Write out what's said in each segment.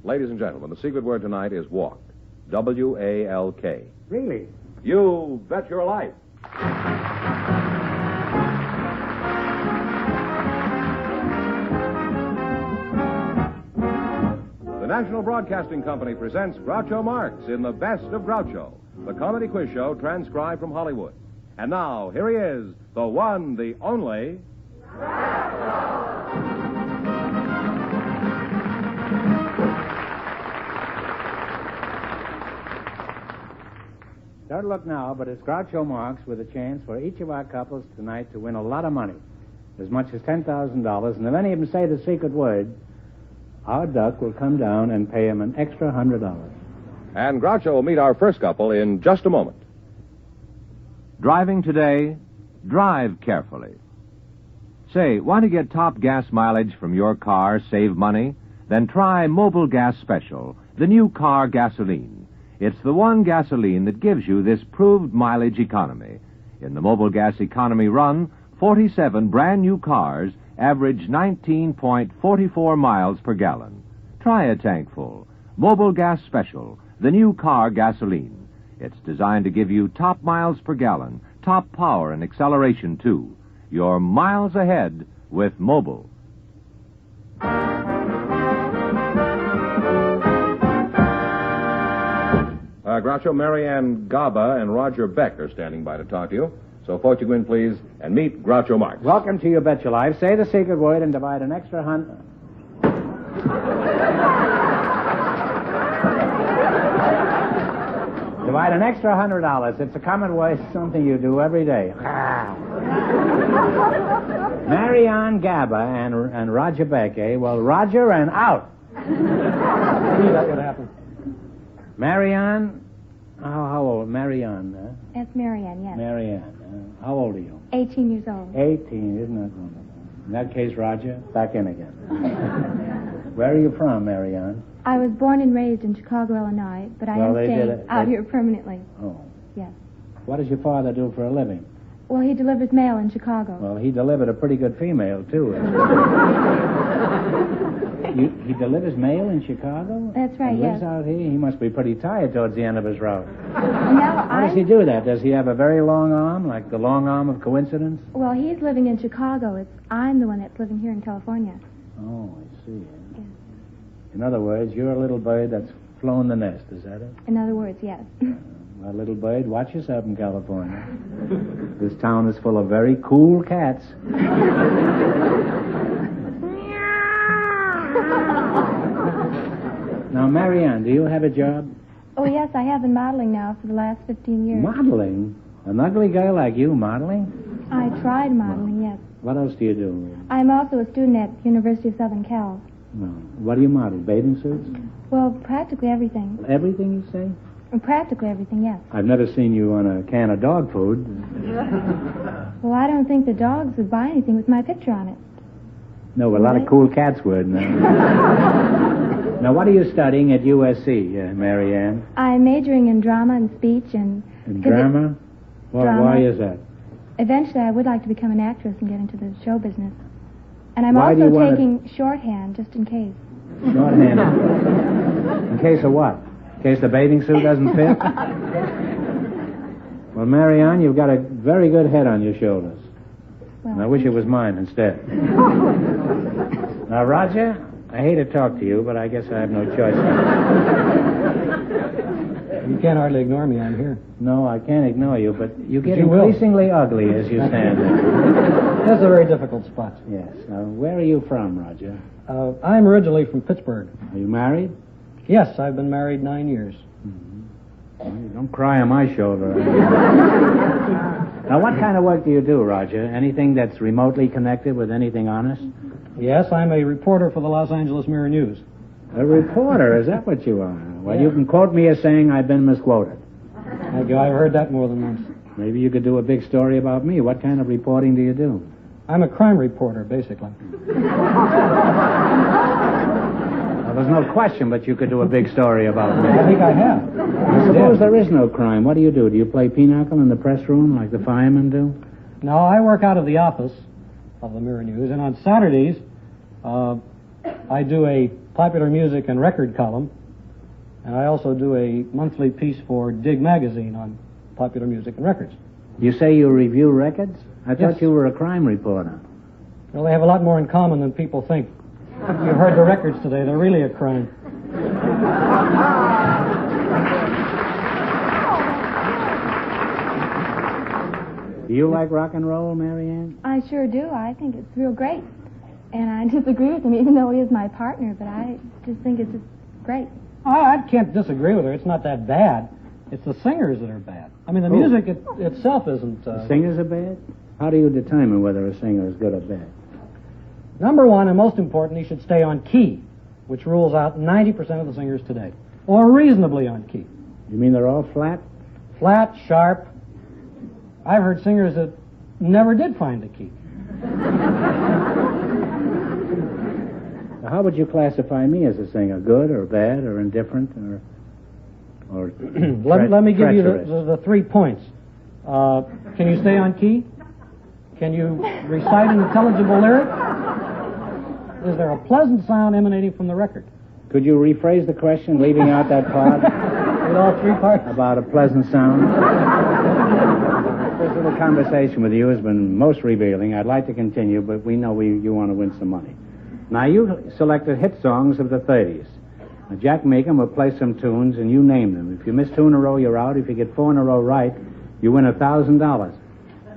Ladies and gentlemen, the secret word tonight is walk. W-A-L-K. Really? You bet your life. The National Broadcasting Company presents Groucho Marx in The Best of Groucho, the comedy quiz show transcribed from Hollywood. And now, here he is, the one, the only... Don't look now, but it's Groucho Marx with a chance for each of our couples tonight to win a lot of money, as much as $10,000. And if any of them say the secret word, our duck will come down and pay him an extra $100. And Groucho will meet our first couple in just a moment. Driving today? Drive carefully. Say, want to get top gas mileage from your car, save money? Then try Mobil Gas Special, the new car gasoline. It's the one gasoline that gives you this proved mileage economy. In the Mobil Gas Economy run, 47 brand new cars average 19.44 miles per gallon. Try a tank full. Mobil Gas Special, the new car gasoline. It's designed to give you top miles per gallon, top power and acceleration, too. You're miles ahead with Mobil. Groucho, Marianne Gaba and Roger Beck are standing by to talk to you. So, folks, you go in, please, and meet Groucho Marx. Welcome to You Bet Your Life. Say the secret word and divide an extra Divide an extra $100. It's a common way, something you do every day. Marianne Gaba and Roger Beck, eh? Well, Roger and out. I knew that would happen. Marianne, how old? Marianne, That's Marianne, yes. Marianne, how old are you? 18 years old. 18, isn't that wonderful? In that case, Roger, back in again. Where are you from, Marianne? I was born and raised in Chicago, Illinois, but I am staying out here permanently. Oh. Yes. What does your father do for a living? Well, he delivers mail in Chicago. Well, he delivered a pretty good female, too. He delivers mail in Chicago? That's right, and yes. lives out here? He must be pretty tired towards the end of his route. How does he do that? Does he have a very long arm, like the long arm of coincidence? Well, he's living in Chicago. I'm the one that's living here in California. Oh, I see. Yes. In other words, you're a little bird that's flown the nest, is that it? In other words, yes. Well, little bird, watch yourself in California. This town is full of very cool cats. Now, Marianne, do you have a job? Oh, yes, I have been modeling now for the last 15 years. Modeling? An ugly girl like you modeling? I tried modeling, yes. What else do you do? I'm also a student at University of Southern Cal. Well, what do you model? Bathing suits? Well, practically everything. Everything, you say? Practically everything, yes. I've never seen you on a can of dog food. Well, I don't think the dogs would buy anything with my picture on it. No, a lot of cool cats would. Now, what are you studying at USC, Marianne? I'm majoring in drama and speech and... In drama? Drama. Why is that? Eventually, I would like to become an actress and get into the show business. And I'm Why do also you wanna- taking shorthand, just in case. Shorthand. In case of what? In case the bathing suit doesn't fit? Well, Marianne, you've got a very good head on your shoulders. Well, And I wish it was mine instead. Now, Roger, I hate to talk to you, but I guess I have no choice. You can't hardly ignore me. I'm here. No, I can't ignore you, but you get you will. increasingly ugly as you stand there. That's a very difficult spot. Yes. Now, where are you from, Roger? I'm originally from Pittsburgh. Are you married? Yes, I've been married 9 years. Well, you don't cry on my shoulder. Now, what kind of work do you do, Roger? Anything that's remotely connected with anything honest? Yes, I'm a reporter for the Los Angeles Mirror News. A reporter, is that what you are? Well, Yeah. you can quote me as saying I've been misquoted. I've heard that more than once. Maybe you could do a big story about me. What kind of reporting do you do? I'm a crime reporter, basically. Well, there's no question, but you could do a big story about me. I think I have. I suppose there is no crime. What do? Do you play pinochle in the press room like the firemen do? No, I work out of the office of the Mirror News, and on Saturdays, I do a popular music and record column, and I also do a monthly piece for Dig Magazine on popular music and records. You say you review records? I thought Yes. you were a crime reporter. Well, they have a lot more in common than people think. You've heard the records today. They're really a crime. Do you like rock and roll, Marianne? I sure do. I think it's real great. And I disagree with him, even though he is my partner, but I just think it's just great. I can't disagree with her. It's not that bad. It's the singers that are bad. I mean, the music itself isn't... Singers are bad? How do you determine whether a singer is good or bad? Number one, and most important, he should stay on key, which rules out 90% of the singers today. Or reasonably on key. You mean they're all flat? Flat, sharp. I've heard singers that never did find the key. Now, how would you classify me as a singer? Good or bad or indifferent or Let me give you treacherous? the 3 points. Can you stay on key? Can you recite an intelligible lyric? Is there a pleasant sound emanating from the record? Could you rephrase the question, leaving out that part With all 3 parts? about a pleasant sound? This little conversation with you has been most revealing. I'd like to continue, but we know you want to win some money. Now, you selected hit songs of the 30s. Now, Jack Meekum will play some tunes, and you name them. If you miss 2 in a row, you're out. If you get 4 in a row right, you win $1,000.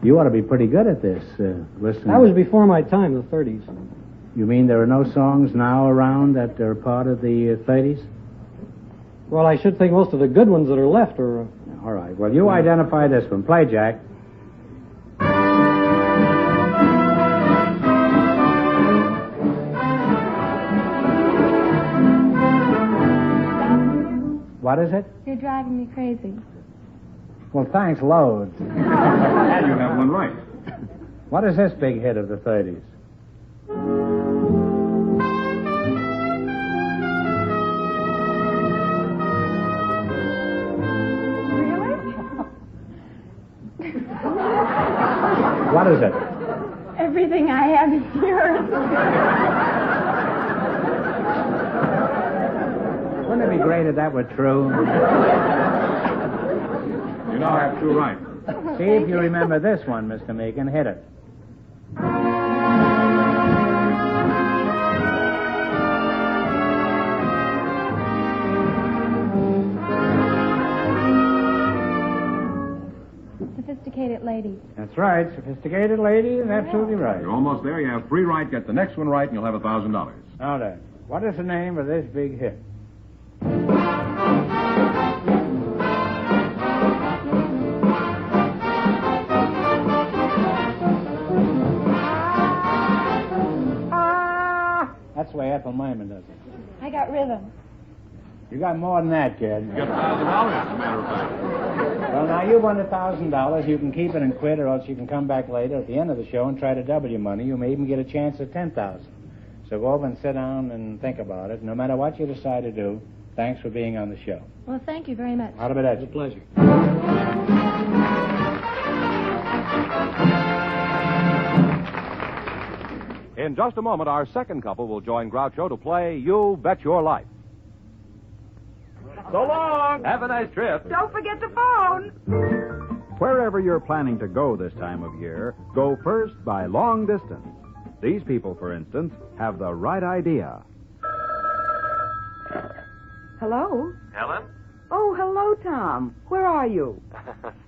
You ought to be pretty good at this, listening. That was before my time, the 30s. You mean there are no songs now around that are part of the 30s? Well, I should think most of the good ones that are left are... All right. Well, you identify this one. Play, Jack. What is it? You're driving me crazy. Well, thanks loads. And you have one right. What is this big hit of the 30s? What is it? Everything I have is yours. Wouldn't it be great if that were true? You now have 2 right. See if you remember this one, Mr. Meekin. Hit it. Sophisticated lady. That's right. Sophisticated lady is absolutely right. You're almost there. You have 3 right. Get the next one right, and you'll have $1,000. Now then, what is the name of this big hit? That's the way Ethel Merman does it. I got rhythm. You got more than that, kid. You got $1,000, as a matter of fact. Well, now you won $1,000. You can keep it and quit, or else you can come back later at the end of the show and try to double your money. You may even get a chance at $10,000. So go over and sit down and think about it. No matter what you decide to do, thanks for being on the show. Well, thank you very much. Out of it, It's a pleasure. In just a moment, our second couple will join Groucho to play You Bet Your Life. So long! Have a nice trip. Don't forget the phone. Wherever you're planning to go this time of year, go first by long distance. These people, for instance, have the right idea. Hello? Helen? Oh, hello, Tom. Where are you?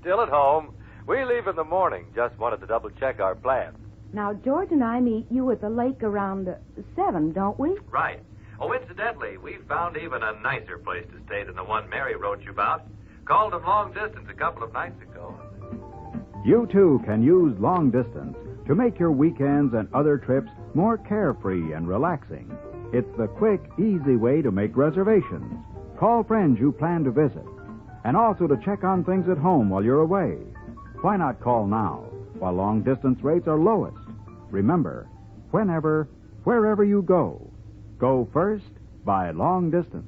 Still at home. We leave in the morning. Just wanted to double-check our plans. Now, George and I meet you at the lake around 7, don't we? Right. Oh, incidentally, we found even a nicer place to stay than the one Mary wrote you about. Called them long distance a couple of nights ago. You, too, can use long distance to make your weekends and other trips more carefree and relaxing. It's the quick, easy way to make reservations. Call friends you plan to visit. And also to check on things at home while you're away. Why not call now, while long-distance rates are lowest? Remember, whenever, wherever you go, go first by long distance.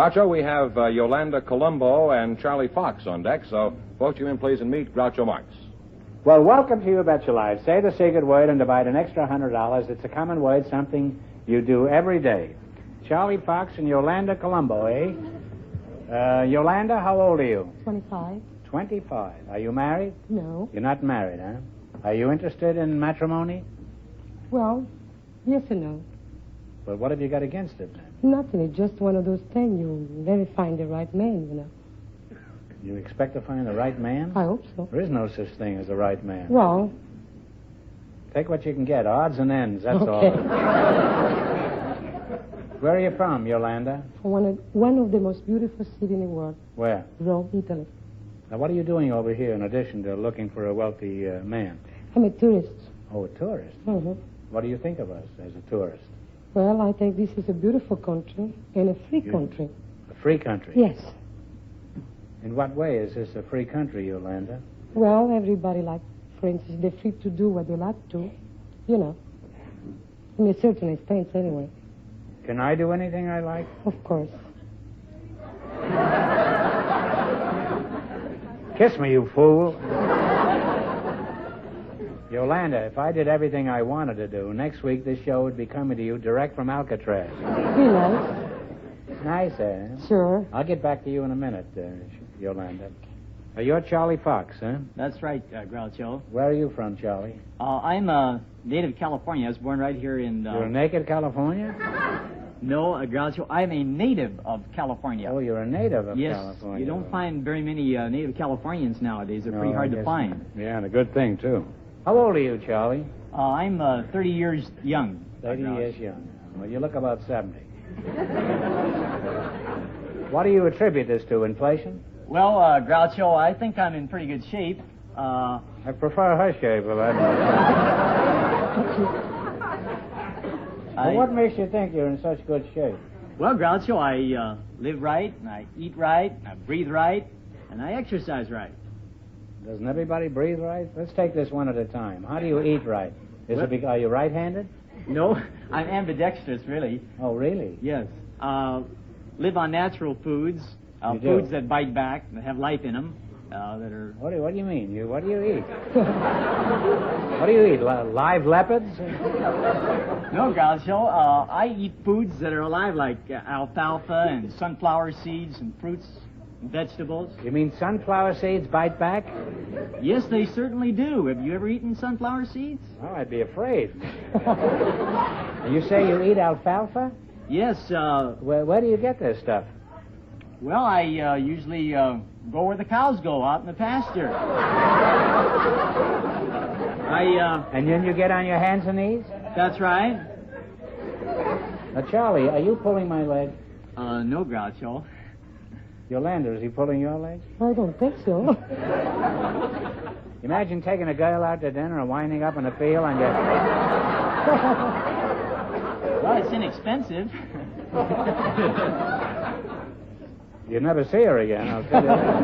Groucho, we have Yolanda Colombo and Charlie Fox on deck, so both you in, please, and meet Groucho Marx. Well, welcome to You Bet Your Life. Say the secret word and divide an extra $100. It's a common word, something you do every day. Charlie Fox and Yolanda Colombo, eh? Yolanda, how old are you? 25. 25. Are you married? No. You're not married, huh? Are you interested in matrimony? Well, yes and no. Well, what have you got against it, then? Nothing. It's just one of those things. You never find the right man, you know. You expect to find the right man? I hope so. There is no such thing as a right man. Well, Take what you can get, odds and ends, that's okay. all. Where are you from, Yolanda? One of the most beautiful cities in the world, Where? Rome, Italy. Now, what are you doing over here in addition to looking for a wealthy man? I'm a tourist. Oh, a tourist. Mm-hmm. What do you think of us as a tourist? Well, I think this is a beautiful country and a free country. A free country? Yes. In what way is this a free country, Yolanda? Well, everybody like, for instance, they're free to do what they like to, you know. In a certain extent, anyway. Can I do anything I like? Of course. Kiss me, you fool. Yolanda, if I did everything I wanted to do, next week this show would be coming to you direct from Alcatraz. Be nice. Nice, eh? Sure. I'll get back to you in a minute, Yolanda. You're Charlie Fox, huh? That's right, Groucho. Where are you from, Charlie? I'm a native of California. I was born right here in... You're naked California? No, Groucho, I'm a native of California. Oh, you're a native of yes, California. you don't find very many native Californians nowadays. They're pretty hard to find. Yeah, and a good thing, too. How old are you, Charlie? I'm 30 years young. 30 years young. Well, you look about 70. What do you attribute this to, inflation? Well, Groucho, I think I'm in pretty good shape. I prefer her shape, well, well, what makes you think you're in such good shape? Well, Groucho, I live right, and I eat right, and I breathe right, and I exercise right. Doesn't everybody breathe right? Let's take this one at a time. How do you eat right? Are you right-handed? No, I'm ambidextrous, really. Oh, really? Yes. Live on natural foods, foods that bite back, that have life in them, that are... What do you mean? What do you eat? What do you eat? Live leopards? No, Groucho. I eat foods that are alive, like alfalfa and sunflower seeds and fruits and vegetables. You mean sunflower seeds bite back? Yes, they certainly do. Have you ever eaten sunflower seeds? Oh, I'd be afraid. You say you eat alfalfa? Yes. Where do you get this stuff? Well, I usually go where the cows go, out in the pasture. And then you get on your hands and knees? That's right. Now, Charlie, are you pulling my leg? No, Groucho. Yolanda, is he pulling your leg? I don't think so. Imagine taking a girl out to dinner and winding up in a field and just... Well, it's inexpensive. You'd never see her again, I'll tell you that.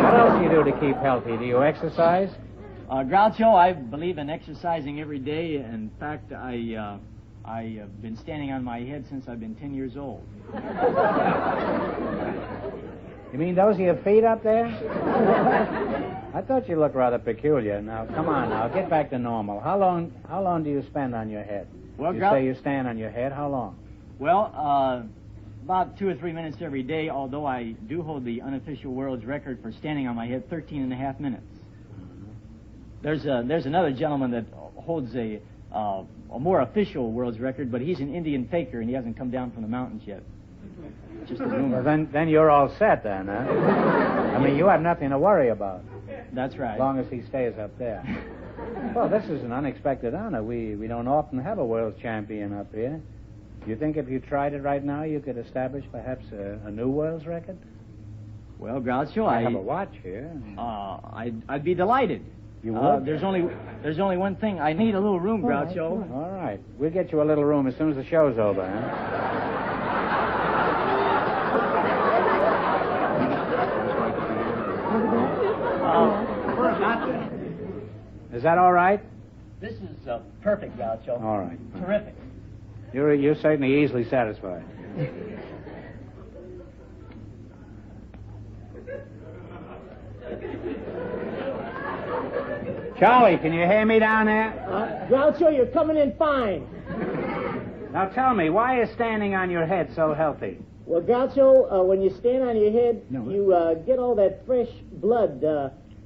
What else do you do to keep healthy? Do you exercise? Groucho, I believe in exercising every day. In fact, I have been standing on my head since I've been 10 years old. You mean those are your feet up there? I thought you looked rather peculiar. Now, come on now, get back to normal. How long do you spend on your head? Well, you say you stand on your head. How long? Well, about 2 or 3 minutes every day, although I do hold the unofficial world's record for standing on my head 13 and a half minutes. There's another gentleman that holds a more official world's record, but he's an Indian faker, and he hasn't come down from the mountains yet. Just a rumor. Well, then you're all set, then, huh? I mean, you have nothing to worry about. That's right. As long as he stays up there. Well, this is an unexpected honor. We don't often have a world champion up here. Do you think if you tried it right now, you could establish perhaps a new world's record? Well, Groucho, I have a watch here. I'd be delighted. You would? There's only one thing. I need a little room, Groucho. All right. We'll get you a little room as soon as the show's over, huh? Is that all right? This is perfect, Groucho. All right. Terrific. You're certainly easily satisfied. Charlie, can you hear me down there? Groucho, you're coming in fine. Now tell me, why is standing on your head so healthy? Well, Groucho, when you stand on your head, you get all that fresh blood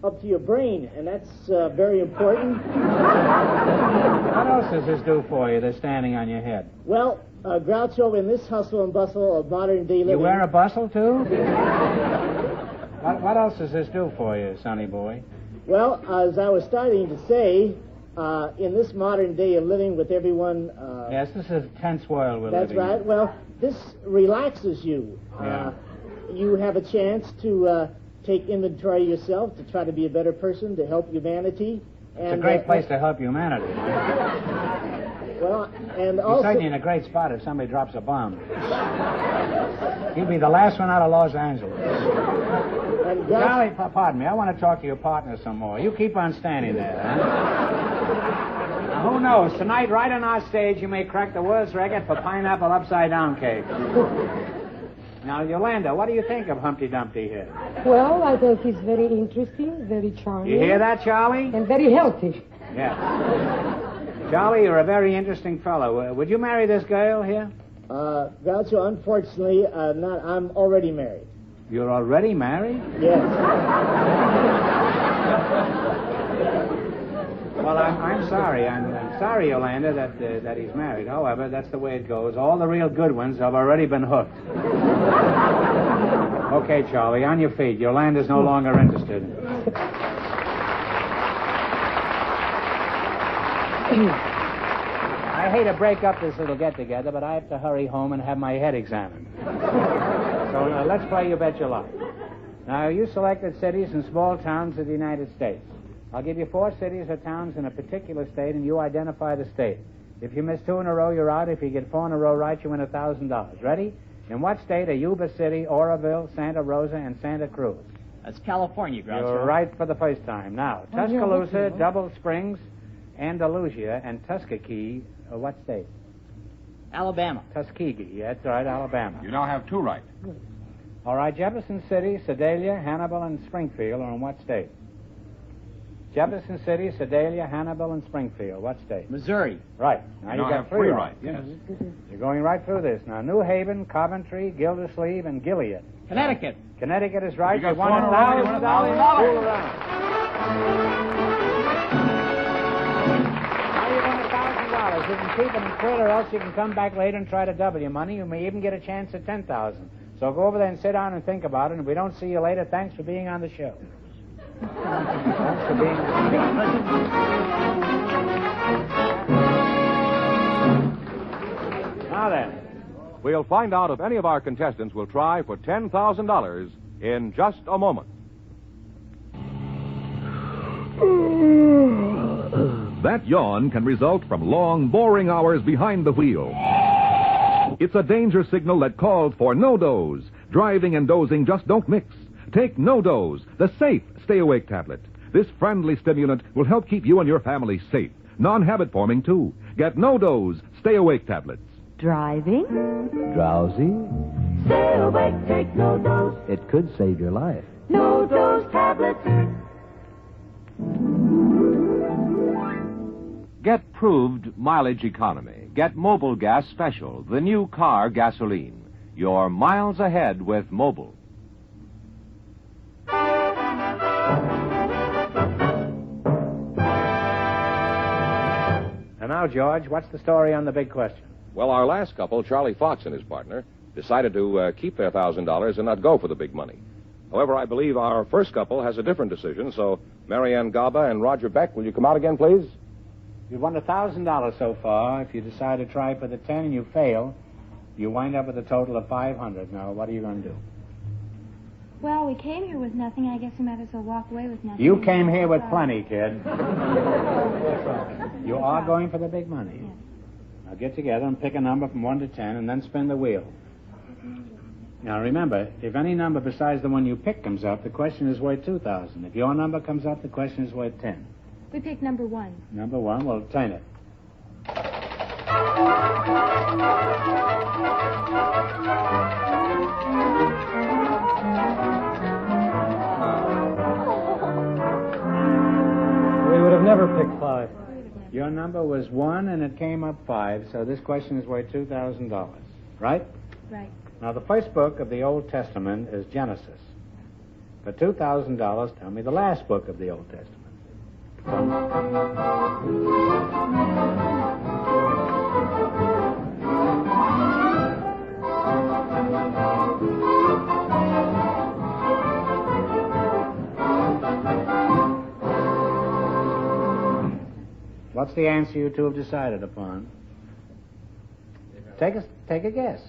up to your brain, and that's very important. What else does this do for you, this standing on your head? Well, Groucho, in this hustle and bustle of modern day living... You wear a bustle, too? What else does this do for you, sonny boy? Well, as I was starting to say, in this modern day of living with everyone... yes, this is a tense world we're living in. That's right. Well, this relaxes you. Yeah. You have a chance to take inventory of yourself, to try to be a better person, to help humanity. It's a great place to help humanity. Well, and You're also... certainly in a great spot if somebody drops a bomb. You'll be the last one out of Los Angeles. And Charlie, pardon me, I want to talk to your partner some more. You keep on standing there, huh? Now, who knows? Tonight, right on our stage, you may crack the world's record for pineapple upside-down cake. Now, Yolanda, what do you think of Humpty Dumpty here? Well, I think he's very interesting, very charming. You hear that, Charlie? And very healthy. Yeah. Charlie, you're a very interesting fellow. Would you marry this girl here? Groucho, unfortunately, I'm already married. You're already married? Yes. Well, I'm sorry. I'm sorry, Yolanda, that he's married. However, that's the way it goes. All the real good ones have already been hooked. Okay, Charlie, on your feet. Yolanda's no longer interested. I hate to break up this little get-together, but I have to hurry home and have my head examined. So let's play You Bet Your Life. Now, you selected cities and small towns of the United States. I'll give you 4 cities or towns in a particular state, and you identify the state. If you miss 2 in a row, you're out. If you get 4 in a row right, you win $1,000. Ready? In what state are Yuba City, Oroville, Santa Rosa, and Santa Cruz? That's California, Groucho. You're right for the first time. Now, Tuscaloosa, Double Springs, Andalusia, and Tuskegee, what state? Alabama. Tuskegee, that's right, Alabama. You now have 2 right. All right, Jefferson City, Sedalia, Hannibal, and Springfield are in what state? Jefferson City, Sedalia, Hannibal, and Springfield. What state? Missouri. Right. Now you got have 3 right. Yes. You're going right through this. Now, New Haven, Coventry, Gildersleeve, and Gilead. Connecticut. Connecticut is right. You got won 4 in a row, you win $1,000. Fool around. Now you won $1,000. You can keep it and quit, or else you can come back later and try to double your money. You may even get a chance at $10,000. So go over there and sit down and think about it. And if we don't see you later, thanks for being on the show. Thanks for being on the show. Now then. We'll find out if any of our contestants will try for $10,000 in just a moment. That yawn can result from long, boring hours behind the wheel. It's a danger signal that calls for no doze. Driving and dozing just don't mix. Take No Doze, the safe stay-awake tablet. This friendly stimulant will help keep you and your family safe. Non-habit forming, too. Get No Doze stay-awake tablets. Driving? Drowsy? Stay awake, take No Doze. It could save your life. No Doze tablets. Get proved mileage economy. Get Mobil Gas Special, the new car gasoline. You're miles ahead with Mobil. And now, George, what's the story on the big question? Well, our last couple, Charlie Fox and his partner, decided to keep their $1,000 and not go for the big money. However, I believe our first couple has a different decision, so Marianne Gaba and Roger Beck, will you come out again, please? You've won $1,000 so far. If you decide to try for the 10 and you fail, you wind up with a total of $500. Now, what are you going to do? Well, we came here with nothing. I guess we might as well walk away with nothing. You came here with plenty, kid. You are going for the big money. Yes. Now get together and pick a number from 1 to 10 and then spin the wheel. Now remember, if any number besides the one you picked comes up, the question is worth $2,000. If your number comes up, the question is worth 10. We picked number 1. Number 1, well, turn it. We would have never picked 5. Your number was 1, and it came up 5, so this question is worth $2,000. Right? Right. Now, the first book of the Old Testament is Genesis. For $2,000, tell me the last book of the Old Testament. What's the answer you two have decided upon? Take a guess.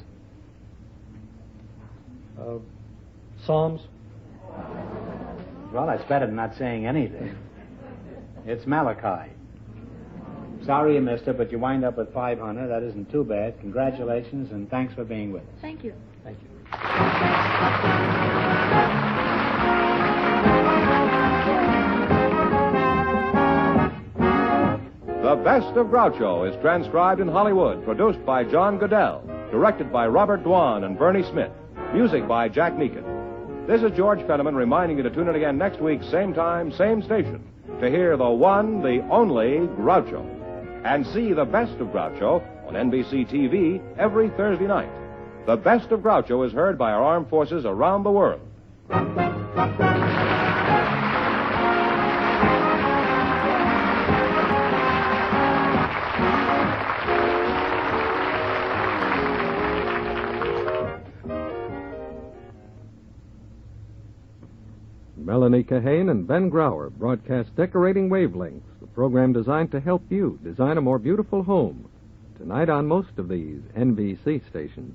Psalms? Well, that's better than not saying anything. It's Malachi. Sorry you missed it, but you wind up with 500. That isn't too bad. Congratulations, and thanks for being with us. Thank you. Thank you. The Best of Groucho is transcribed in Hollywood, produced by John Goodell, directed by Robert Dwan and Bernie Smith, music by Jack Meakin. This is George Fenneman reminding you to tune in again next week, same time, same station, to hear the one, the only Groucho. And see The Best of Groucho on NBC TV every Thursday night. The Best of Groucho is heard by our armed forces around the world. Melanie Kahane and Ben Grauer broadcast Decorating Wavelengths, the program designed to help you design a more beautiful home. Tonight on most of these NBC stations.